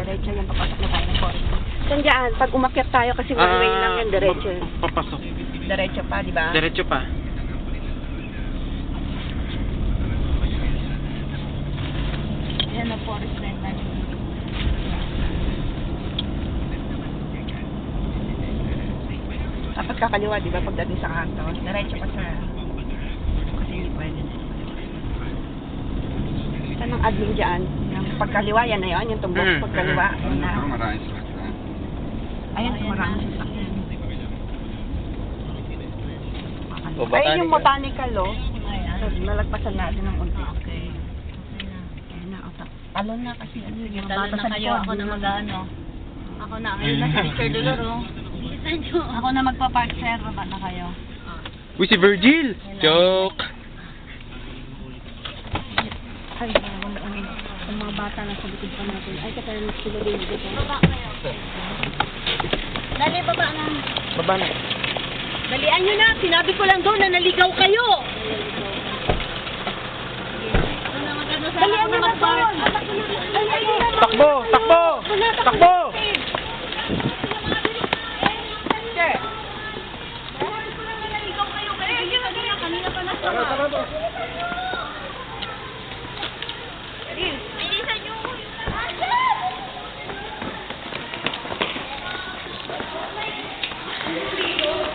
Diretso yan, papasok na tayo ng forest. Saan dyan? Pag umakyat tayo kasi one way lang yan, diretso. Papasok. Diretso pa, di ba? Diretso pa. Yan ang forest na yun. Dapat kakaliwa, di ba? Pagdating sa kanto. Diretso pa sa... Kasi hindi pwede. Saan ang admin dyan? Yung pagkaliwa, yan na yun. Yung tumbok pagkaliwa. Yan na. Maraming sasakyan. Ayan, maraming sasakyan. O, Ay, yung botanical. botanical, oh. Ayan. Nalagpasan natin ng unti. Okay. Ayan na, otak. Talon na kasi. Ano, yung Talon na kayo, ako na mag-ano. Ako na, ngayon na si Teacher Dolor, oh. Ako na magpa-park, sir. Baba na kayo. Uy, si Virgil! Joke! Ay, wala ano. Ang mga bata na sa likod pa natin. Ay, kaya sila din dito. Baba kayo. Dali, baba na. Baba na. Dalian nyo na. Sinabi ko lang doon na naligaw kayo. Dalian nyo na doon. Takbo! Takbo! Takbo!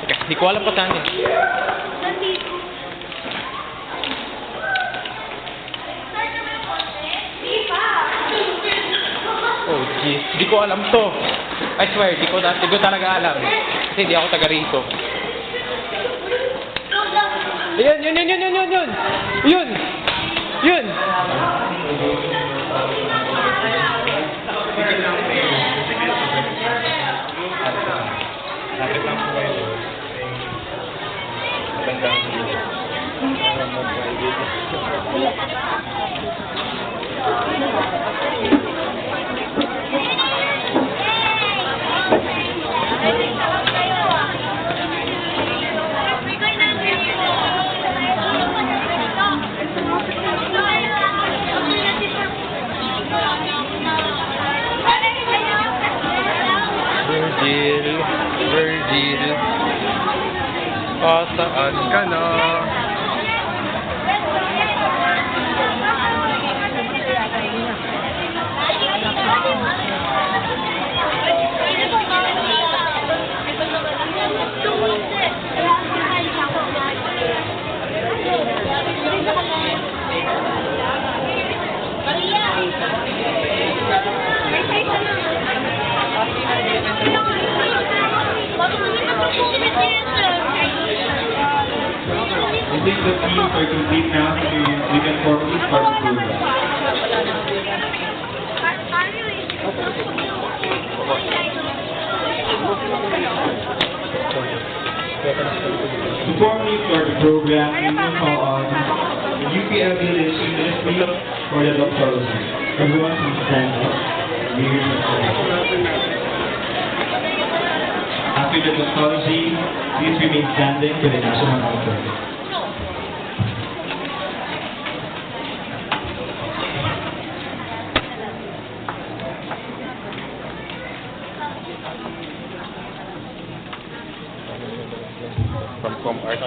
Teka, di ko alam kung saan yun. Oh, jeez. Di ko alam to. I swear, di ko talaga alam. Kasi di ako taga rito. Ayun, yun. Yun! Yun! Virgil, saan ka na? I think the teams are complete now, so we can formally start the program. To formally start the program, we will call on the UPLB Leadership Ministry for the doxology. Everyone please stand up. After the doxology, please remain standing for the national anthem. From art.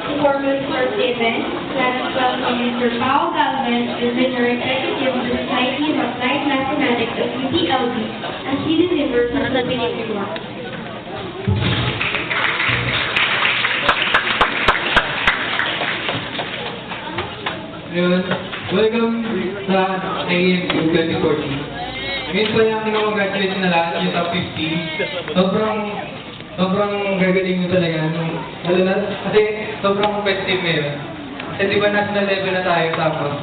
Performance for the event, let us welcome Mr. Paul Galvin, the Senior Executive of the Society of Applied Mathematics of UPLB, as he delivers the opening remarks. Ayun, welcome sa AMQ 2014. Ngayon pa lang graduate na lahat yung top 50. Sobrang gagaling nyo talaga. Lalo na, kasi sobrang competitive ngayon. Kasi di ba national level na tayo tapos.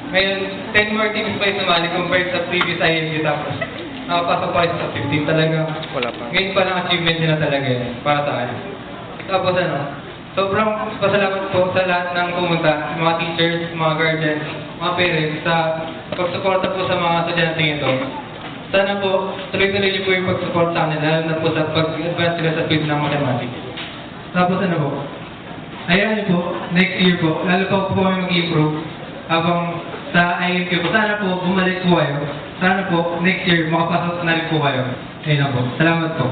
Ngayon, 10 more teams pa yung sumali compared sa previous IMQ tapos. Nakapasok pa sa top 15 talaga. Wala pa. Ngayon pa lang achievement nila talaga yan, para sa akin. Tapos sobrang pasalamat po sa lahat ng pumunta, mga teachers, mga guardians, mga parents, sa pagsuporta po sa mga estudyante ito. Sana po, tuloy-tuloy niyo po yung pag-support sa kanila, lalo na po sa pag-advance sila sa field ng mathematics. Tapos po, hayaan niyo po, next year po, lalo pa po kami mag-improve habang sa IMQ po. Sana po, bumalik po kayo. Sana po, next year, makapasok na rin po kayo. Ayun na po. Salamat po.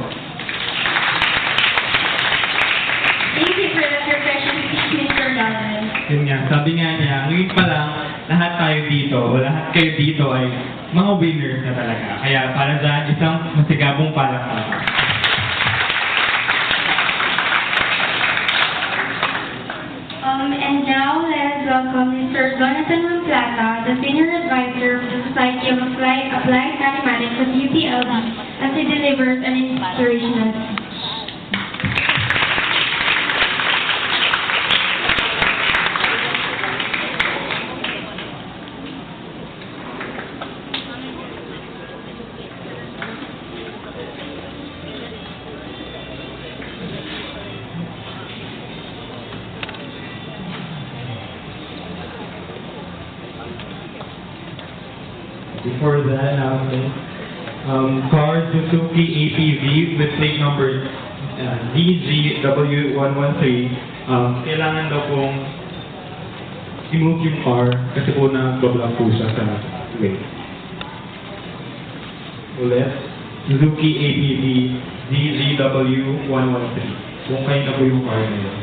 Thank you for that refreshing speech, Mr. Galvin. Yun nga, sabi nga niya, ngayon pa lang, lahat tayo dito, o lahat kayo dito ay mga winners na talaga. Kaya para dyan, isang masigabong palakpakan. And now, let us welcome Mr. Jonathan Monplata, the Senior Advisor of the Society of Applied Mathematics of UPLB, as he delivers an inspirational speech. Before the announcement, car Suzuki APV with plate number DGW113, kailangan daw pong i-move yung car kasi po nag-block po siya sa way. Ulit, Suzuki APV DGW113. Kung kayo na po yung car na yun.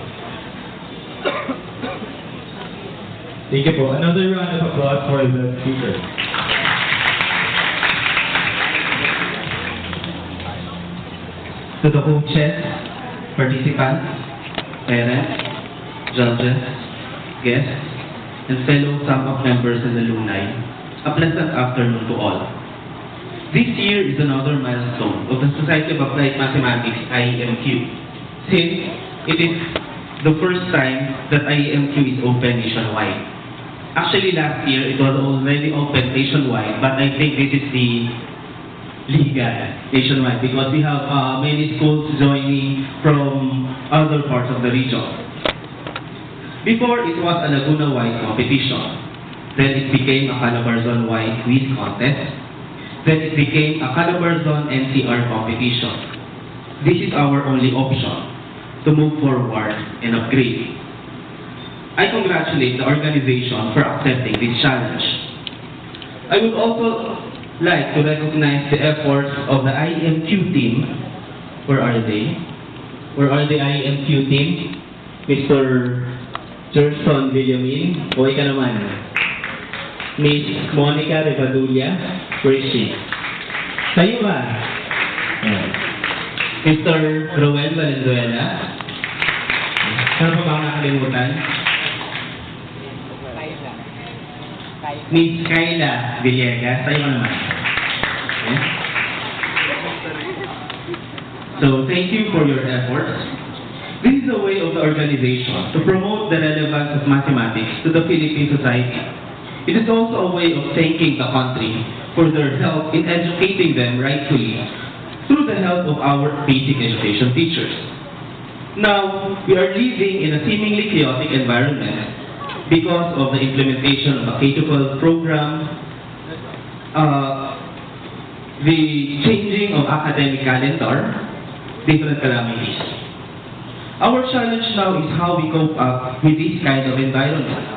Thank you po. Another round of applause for the speaker. To the coaches, participants, parents, judges, guests, and fellow SAMAP members and alumni, a pleasant afternoon to all. This year is another milestone of the Society of Applied Mathematics, IEMQ, since it is the first time that IEMQ is open nationwide. Actually, last year it was already open nationwide, but I think this is the legal nationwide because we have many schools joining from other parts of the region. Before, it was a Laguna-wide competition. Then it became a Calabarzon-wide quiz contest. Then it became a Calabarzon NCR competition. This is our only option to move forward and upgrade. I congratulate the organization for accepting this challenge. I would also like to recognize the efforts of the IMQ team. Where are they? Where are the IMQ team? Mr. Gerson Villamin, o ika naman. Miss Monica Revadulia, where is she? Sa'yo ba? Ayan. Mr. Roel Valenzuela. Ano pa ba ang nakalimutan? Miss Kayla Villegas, sa'yo ka naman. Okay. So, thank you for your efforts. This is a way of the organization to promote the relevance of mathematics to the Philippine society. It is also a way of thanking the country for their help in educating them rightfully through the help of our basic education teachers. Now, we are living in a seemingly chaotic environment because of the implementation of a K-12 program, the changing of academic calendar, different calamities. Our challenge now is how we cope up with this kind of environment.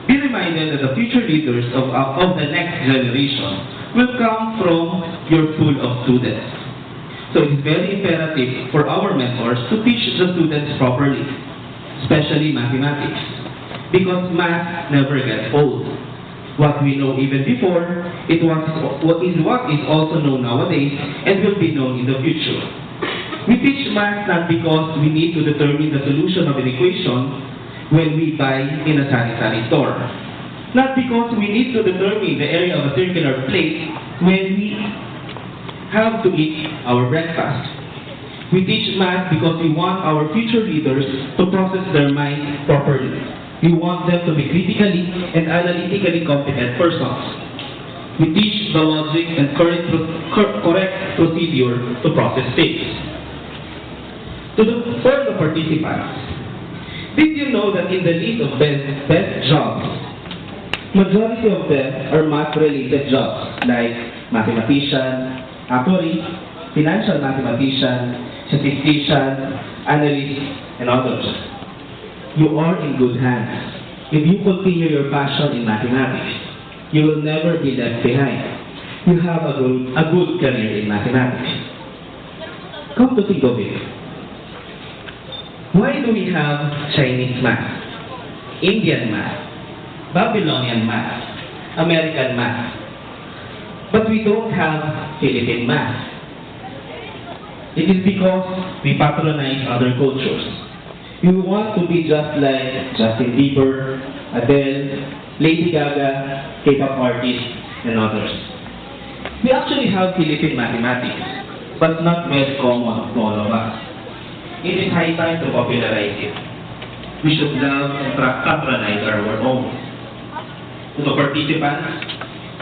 Be reminded that the future leaders of the next generation will come from your pool of students. So it is very imperative for our mentors to teach the students properly, especially mathematics, because math never gets old. What we know even before, what is also known nowadays and will be known in the future. We teach math not because we need to determine the solution of an equation when we buy in a sanitary store. Not because we need to determine the area of a circular plate when we have to eat our breakfast. We teach math because we want our future leaders to process their mind properly. We want them to be critically and analytically competent persons. We teach the logic and correct procedure to process things. For the participants, did you know that in the list of best jobs, majority of them are math-related jobs like mathematician, actuary, financial mathematician, statistician, analyst, and others. You are in good hands. If you continue your passion in mathematics, you will never be left behind. You have a good career in mathematics. Come to think of it, why do we have Chinese math, Indian math, Babylonian math, American math, but we don't have Philippine math? It is because we patronize other cultures. We want to be just like Justin Bieber, Adele, Lady Gaga, K-pop artists, and others. We actually have Philippine mathematics, but not very common to all of us. It is high time to popularize it. We should love and patronize our own. To the participants,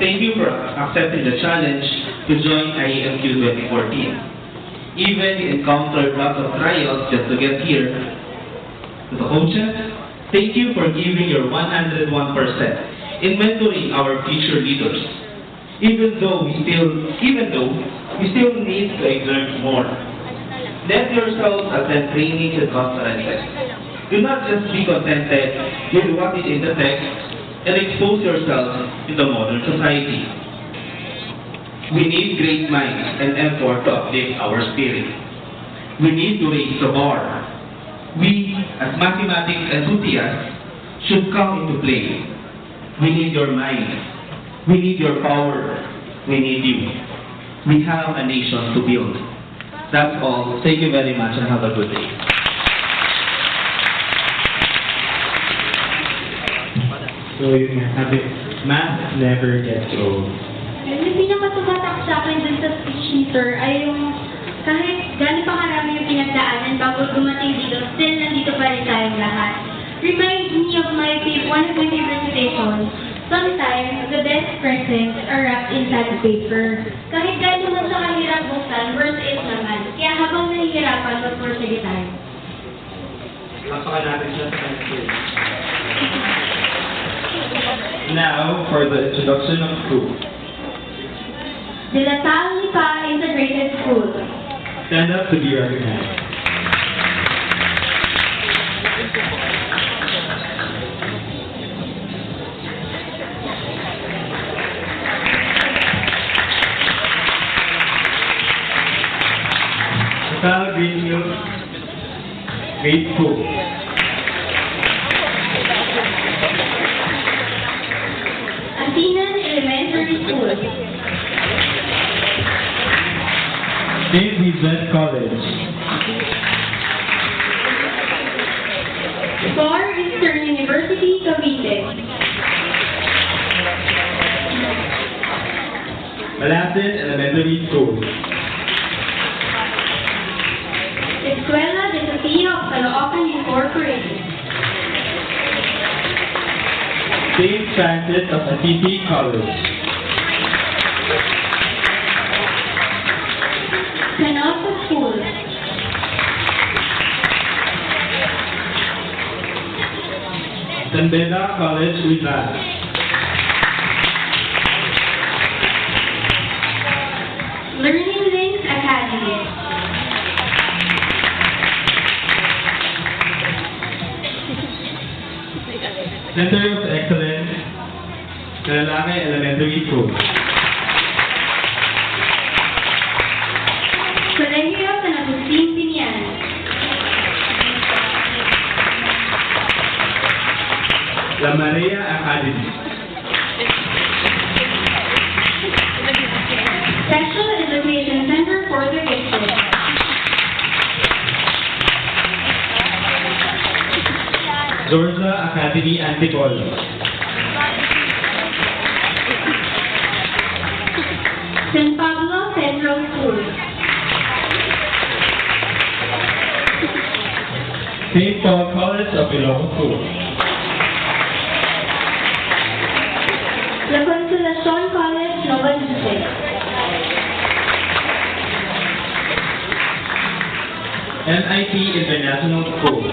thank you for accepting the challenge to join IEMQ 2014. Even you encountered lots of trials just to get here. To the coaches, thank you for giving your 101% in mentoring our future leaders. Even though we still need to exert more. Let yourselves attend trainings and conferences. Do not just be contented with what is in the text and expose yourselves to the modern society. We need great minds and effort to uplift our spirit. We need to raise the bar. We, as mathematics enthusiasts, should come into play. We need your mind. We need your power. We need you. We have a nation to build. That's all. Thank you very much and have a good day. So yun nga, sabi, math never gets old. Yung pinakatumatak sa akin dun sa speech ni Sir ay yung kahit gano'n pa karami yung pinagdaanan bago dumating dito, still nandito pa rin tayong lahat. Reminds me of one of my favorite stations. Sometimes, the best presents are wrapped inside paper. Kahit gano'n man sa kahirap buksan, worth it naman. Kaya habang nahihirapan, mag-forsige tayo. Papakan natin siya sa kanya. Now, for the introduction of proof. School. Stand up to be recognized. Cal Green Hills Grade School. Athenan Elementary School. St. Vincent College. Far Eastern University, Cavite. Malapit Elementary School. Escuela de Sofía of Caloocan Incorporated. St. Francis of Assisi College. Canalpa School. San Beda College, Rizal. Learning Links Academy. Center of Excellence, Kalalaki Elementary School. Colegio San Agustín Pinian. La Maria Academy. Special Education Center for the Gifted. Georgia Academy Antipolo. San Pablo Central School. St. Paul College of Ilocos. La Consolacion College, Nova Lice. MIT International School.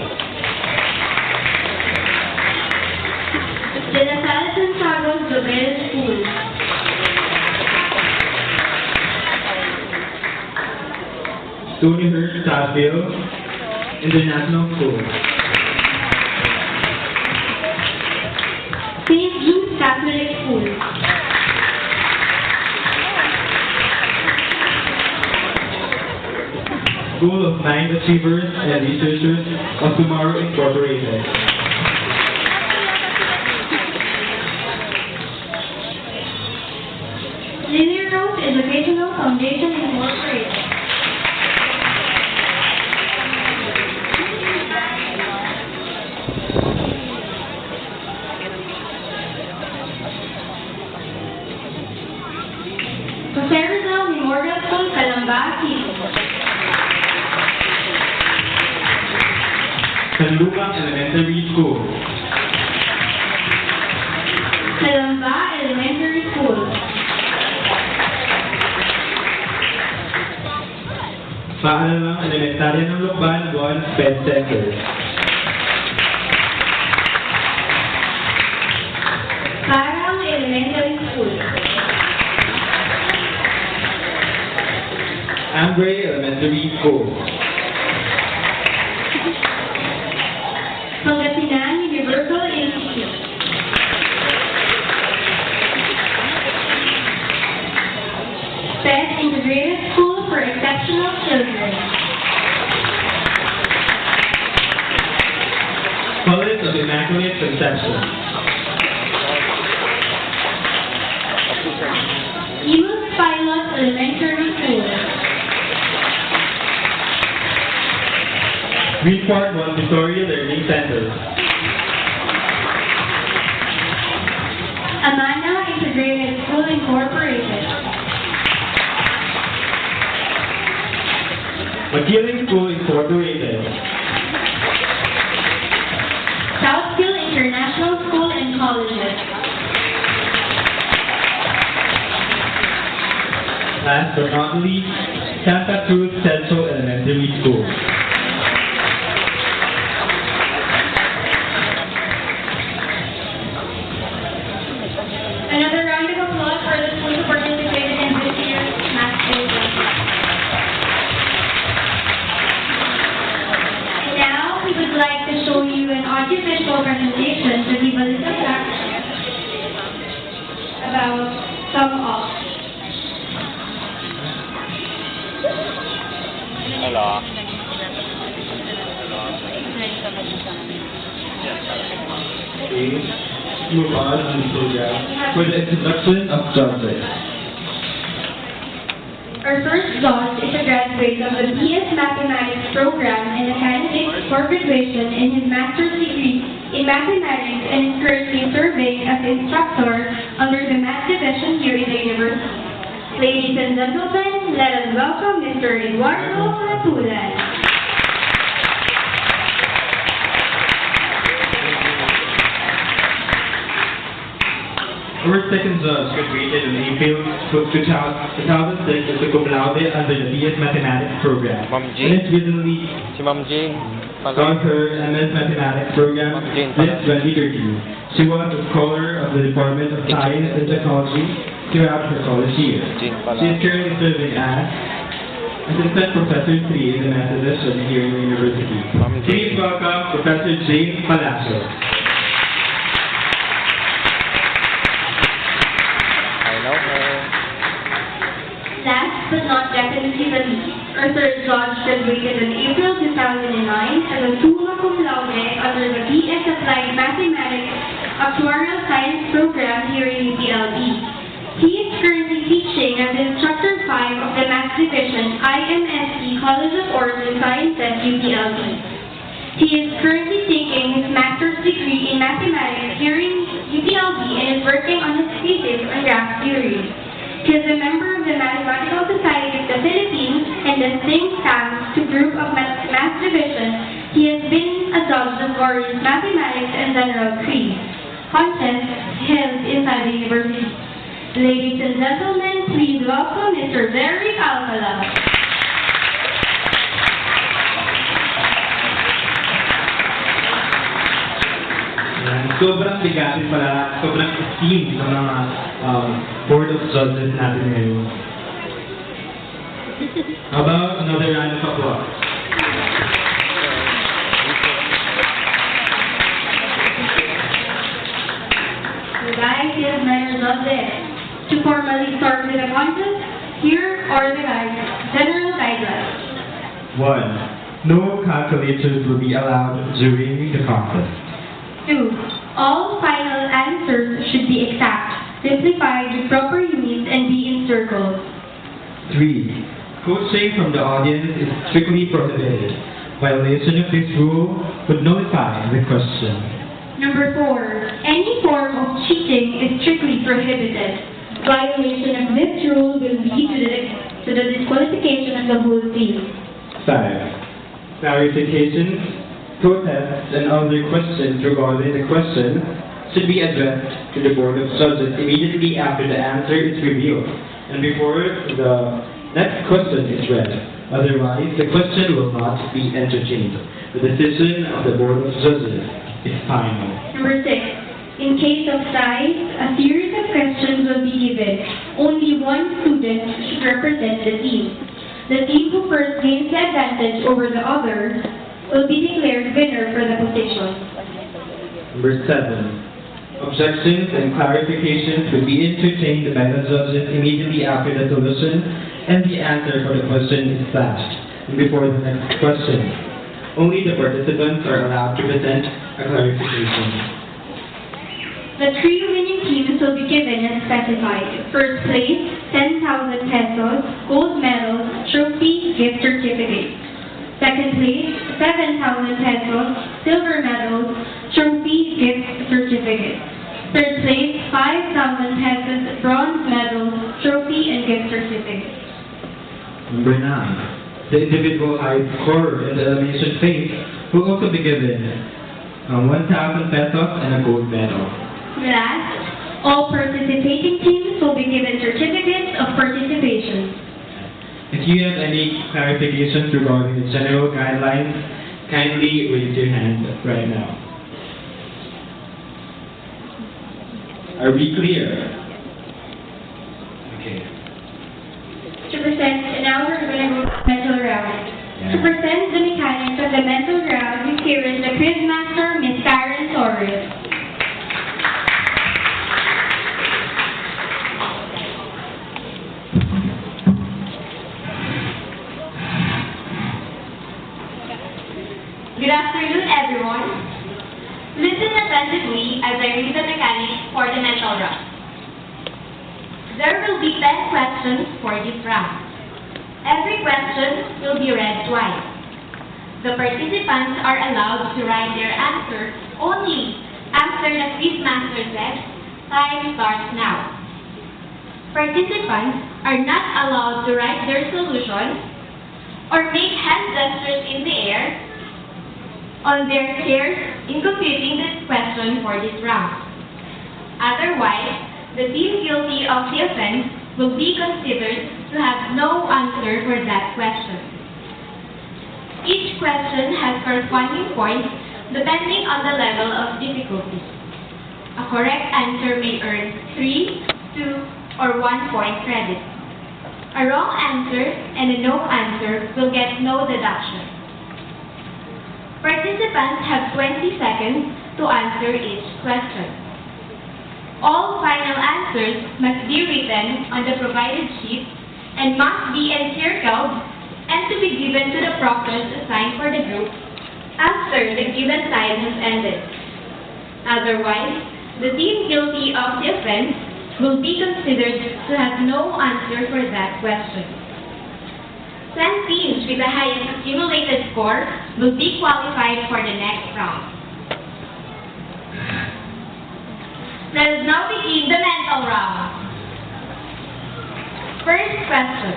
De La Salle Santiago's Dobel School. Stonyhurst Southville International School. St. Jude's Catholic School. School of Mind Achievers and Researchers of Tomorrow Incorporated. Lily Rose Educational Foundation Incorporated. Jose Rizal Memorial School, Calamba, City. San Lucas Elementary School. Calamba Elementary School. Paaralang Elementarya ng Lukban, Buwan Pet Center. Parang Elementary School. Ambre Elementary School. Pangasinan Universal Institute. PET Integrated School for Exceptional Children. College of Immaculate Conception. Emus Pilot Elementary School. Greenport Montessori Learning Center. Amana Integrated School Incorporated. McKeeling School Incorporated. Southfield International School and Colleges. Last but not least, Santa Cruz Central Elementary School. Another round of applause for the schools who participated in this year's math program. Wala. Okay. Move on to the program for the introduction of judges. Our first judge is a graduate of the BS Mathematics program and a candidate for graduation in his master's degree in mathematics and is currently serving as instructor under the math division here in the university. Ladies and gentlemen, let us welcome Mr. Eduardo Matulan. Our second judge graduated in April 2006 as a cum laude under the BS Mathematics program. Ma'am And Jean. has recently Si Ma'am Jean. got her MS Mathematics program Ma'am Jean this pala. 2013. She was a scholar of the Department of Science and Technology throughout her college years. Jean pala. She is currently serving as Assistant Professor 3 in the Math Division here in the university. Ma'am Please Jean. welcome Professor James Palacio. I know her. Last but not definitely the least, our third judge graduated in April 2009 as a summa cum laude under the BS Applied Mathematics Actuarial Science program here in UPLB. He is currently teaching as Instructor 5 of the Math Division, IMSC College of Arts and Sciences, UPLB. He is currently taking his master's degree in mathematics here in UPLB and is working on his thesis on graph theory. He is a member of the Mathematical Society of the Philippines and the think tank to Group of Math Division. He has been a judge of various mathematics and general creeds contests held inside the university. Ladies and gentlemen, please welcome Mr. Derek Alcala. Yan. Sobrang bigatin pala, sobrang esteemed ng mga Board of Judges natin ngayon. How about another round of applause? The guys here, members of this. To formally start with the contest, here are the general guidelines. 1. No calculators will be allowed during the contest. 2. All final answers should be exact, simplified with proper units, and be in circles. 3. Coaching from the audience is strictly prohibited. Violation of this rule would nullify the question. Number 4. Any form of cheating is strictly prohibited. Violation of this rule will lead to the disqualification of the whole team. 5. Clarifications, protests, and other questions regarding the question should be addressed to the Board of Judges immediately after the answer is revealed and before the next question is read. Otherwise, the question will not be entertained. The decision of the Board of Judges is final. Number 6. In case of ties, a series of questions will be given. Only one student should represent the team. The team who first gains the advantage over the others will be declared winner for the position. Number 7. Objections and clarifications will be entertained by the judges immediately after the solution and the answer for the question is flashed and before the next question. Only the participants are allowed to present a clarification. The 3 winning teams will be given as specified. First place, 10,000 pesos, gold medal, trophy, gift certificate. Second place, 7,000 pesos, silver medal, trophy, gift certificate. Third place, 5,000 pesos, bronze medal, trophy, and gift certificate. Number 9. The individual highest scorer in the elimination phase will also be given 1,000 pesos and a gold medal. Last, all participating teams will be given certificates of participation. If you have any clarifications regarding the general guidelines, kindly raise your hand right now. Are we clear? Okay. To present, now we're going to go to the mental round. To present the mechanics of the mental round, here is the quiz master, Miss Karen Torres. attentively as I read the mechanics for the mental round. There will be 10 questions for this round. Every question will be read twice. The participants are allowed to write their answer only after the quizmaster says, "Time starts now." Participants are not allowed to write their solutions or make hand gestures in the air on their chairs in computing the question for this round. Otherwise, the team guilty of the offense will be considered to have no answer for that question. Each question has corresponding points depending on the level of difficulty. A correct answer may earn 3, 2, or 1 point credit. A wrong answer and a no answer will get no deduction. Participants have 20 seconds to answer each question. All final answers must be written on the provided sheet and must be encircled and to be given to the proctors assigned for the group after the given time has ended. Otherwise, the team guilty of the offense will be considered to have no answer for that question. 10 teams with the highest accumulated score will be qualified for the next round. Let us now begin the mental round. First question.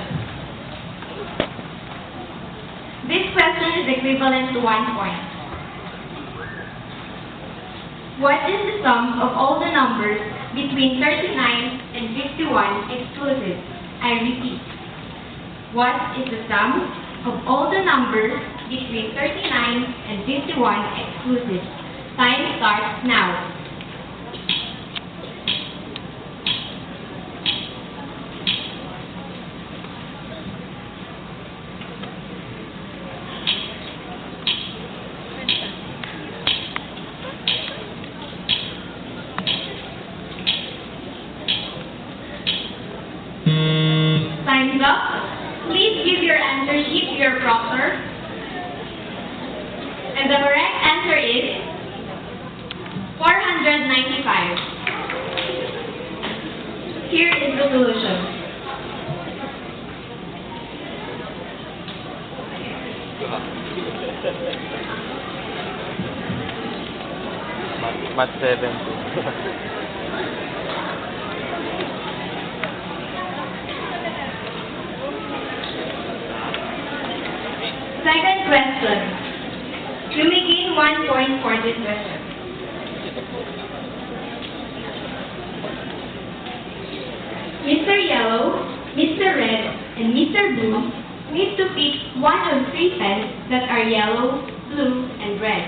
This question is equivalent to 1 point. What is the sum of all the numbers between 39 and 51 exclusive? I repeat. What is the sum of all the numbers between 39 and 51 exclusive? Time starts now. Time's up. Please give your answer sheet to your proctor. And the correct answer is 495. Here is the solution. Mat 7. Second question. You may gain 1 point for this question. Mr. Yellow, Mr. Red, and Mr. Blue need to pick one of 3 pens that are yellow, blue, and red.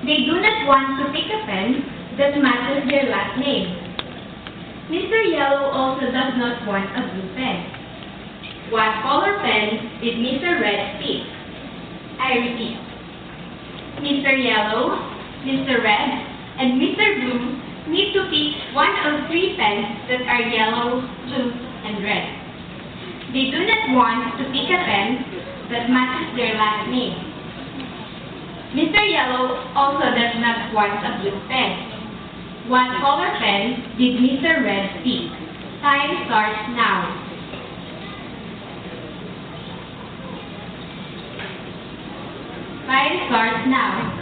They do not want to pick a pen that matches their last name. Mr. Yellow also does not want a blue pen. What color pen did Mr. Red pick? I repeat. Mr. Yellow, Mr. Red, and Mr. Blue need to pick one of 3 pens that are yellow, blue, and red. They do not want to pick a pen that matches their last name. Mr. Yellow also does not want a blue pen. What color pen did Mr. Red pick? Time starts now. Time starts now.